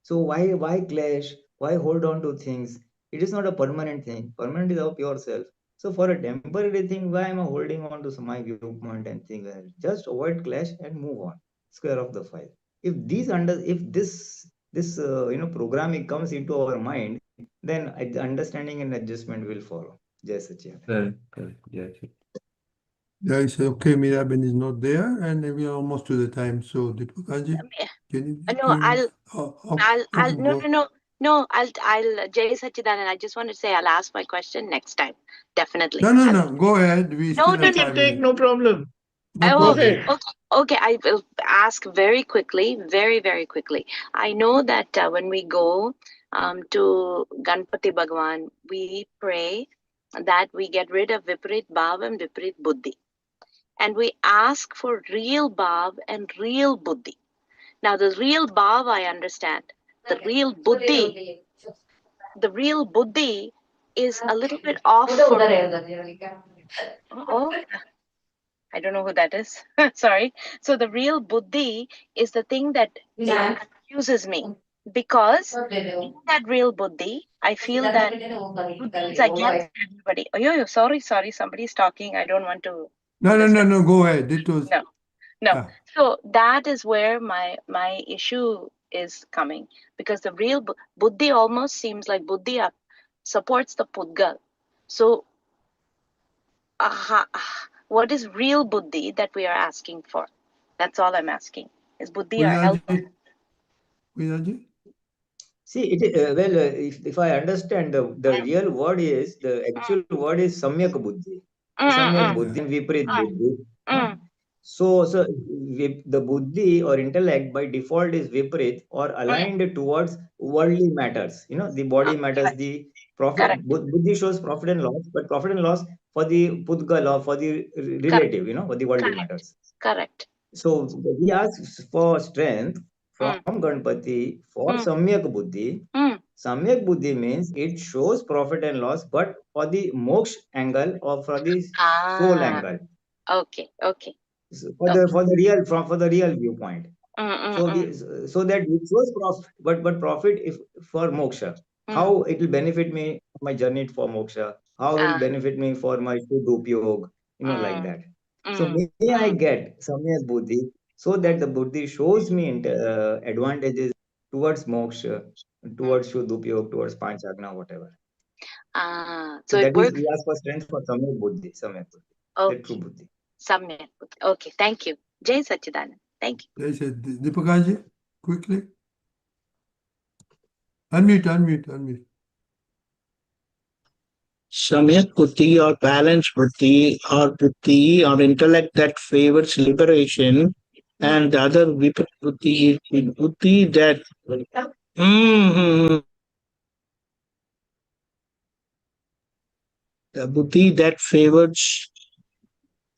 So why clash? Why hold on to things? It is not a permanent thing. Permanent is of yourself. So for a temporary thing, why am I holding on to my viewpoint and thing? Just avoid clash and move on. Square off the file. If this programming comes into our mind, then the understanding and adjustment will follow. Jai Sachit. Correct. Yes. Jai said, okay, Miraben is not there, and we are almost to the time. So, Deepakanji, can you? No, I'll go. no, I'll Jay Sachidanand, I just want to say I'll ask my question next time. Definitely. No. Go ahead. We still No, have no, You 5 can minutes. take no problem. No Go problem. ahead. Okay, I will ask very quickly, very, very quickly. I know that when we go to Ganpati Bhagwan, we pray that we get rid of Viparit Bhav and Viparit Buddhi. And we ask for real Bhav and real Buddhi. Now, the real Bhav, I understand. The real Buddhi is a little bit off for me. Oh, I don't know who that is. Sorry. So the real Buddhi is the thing that it confuses me, because in that real Buddhi, I feel that Buddhi is against everybody. Oh, sorry. Somebody's talking. I don't want to. No. Go ahead. It was. No. So that is where my issue is coming, because the real Buddhi almost seems like Buddhi supports the Pudgal. So what is real Buddhi that we are asking for? That's all I'm asking. Is Buddhi our help? Pulinanandji? See, if I understand, the real word is, the actual word is Samyak Buddhi. Samyak Buddhi and Viparit Buddhi. So the Buddhi or intellect by default is Viparit or aligned towards worldly matters. The body matters, the profit. Correct. Buddhi shows profit and loss, but profit and loss for the Pudgal or for the relative, for the worldly matters. Correct. So he asks for strength from Ganpati for Samyak Buddhi. Samyak Buddhi means it shows profit and loss, but for the moksha angle or for the soul angle. Okay. For the real viewpoint. So that it shows profit, but profit if for moksha. How it will benefit me my journey for moksha? How will benefit me for my Shuddhupyog? Like that. So may I get Samyak Buddhi so that the Buddhi shows me advantages towards moksha, towards Shuddhupyog, towards Panchagna, whatever. So that it works. We ask for strength for Samyak Buddhi. Okay. The true Buddhi. Samyak Buddhi. Okay, thank you. Jai Sachidanand. Thank you. Jai said, Deepakanji, quickly. Unmute. Samyak Buddhi or balanced Buddhi or intellect that favors liberation, and the other Viparit Buddhi is Buddhi that the Buddhi that favors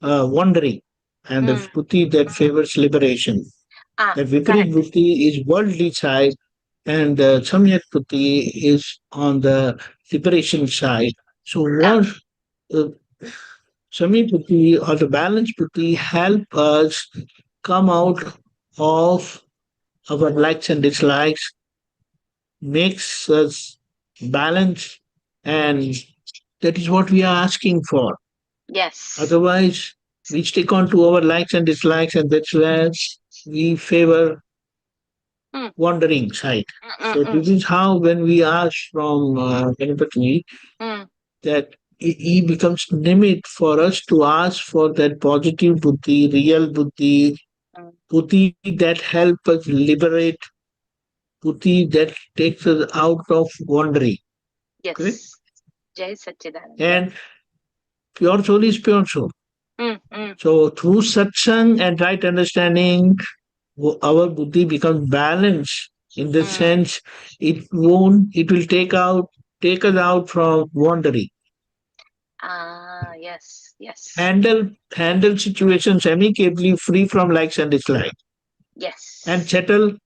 wandering, and the Buddhi that favors liberation. The Viparit Buddhi is worldly side, and the Samyak Buddhi is on the liberation side. So what Samyak Buddhi or the balanced Buddhi help us come out of our likes and dislikes, makes us balanced, and that is what we are asking for. Yes. Otherwise, we stick on to our likes and dislikes, and that's where we favor wandering side. So this is how, when we ask from Ganpati, that he becomes limit for us to ask for that positive Buddhi, real Buddhi, Buddhi that help us liberate, Buddhi that takes us out of wandering. Yes. Correct? Jai Sachidanand. And pure soul is pure soul. So through satsang and right understanding, our Buddhi becomes balanced in the sense it will take us out from wandering. Yes, yes. Handle situations amicably, free from likes and dislikes, Yes. and settle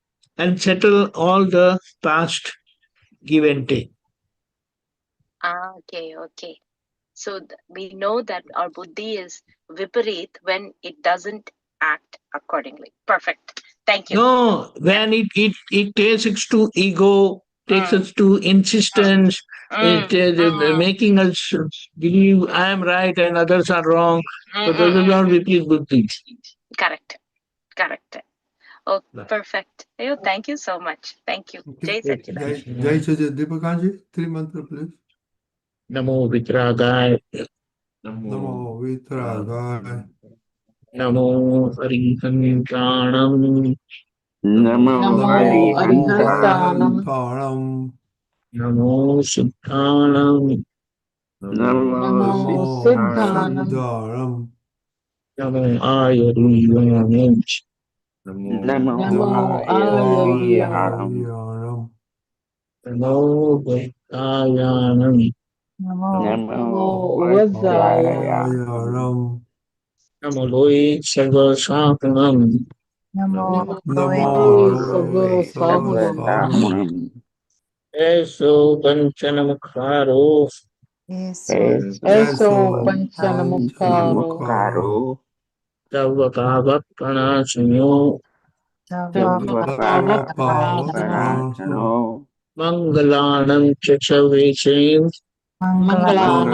all the past give and take. Okay, okay. So we know that our buddhi is viparit when it doesn't act accordingly. Perfect. Thank you. No, when it takes us to ego, takes us to insistence, making us believe I am right and others are wrong. So this is not Viparit Buddhi. Correct. Correct. Oh, perfect. Oh, thank you so much. Thank you. Jai Satchidanand. Jai Satchidanand. Deepakanji, 3 mantra, please. Namo Vitragaya. Namo Vitragaya. Namo Harihantanam. Namo Harihantanam. Harihantanam. Namo Siddhanam. Namo Siddhanam. Siddharam. Namo Ayurvanam. Namo Ayariyaram. Ayariyaram. Namo Vaikayanam. Namo Vajrayaram. Ayaram. Namo Loe Sarva Satanam. Namo Sarvasavana. Sarvasahanam. Eso Panchanamukaro. Eso Panchanamukaro. Panchanamukaro. Sarva Bhava Pranasano. Sarva Bhava Pranasano. Mangalanam Chachaveshem. Mangalam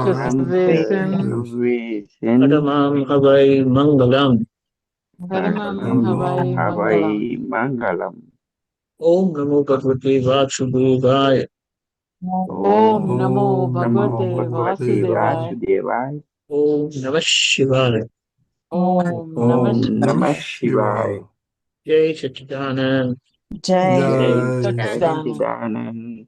Chakraveshin. Padamam Havai Mangalam. Padamam Havai Mangalam. Om Namo Bhagavate Vasudevaya. Om Namo Bhagavate Vasudevaya. Om Namah Shivaya. Om Namah Shivaya. Jai Satchidanand. Jai Jai Satchidanand.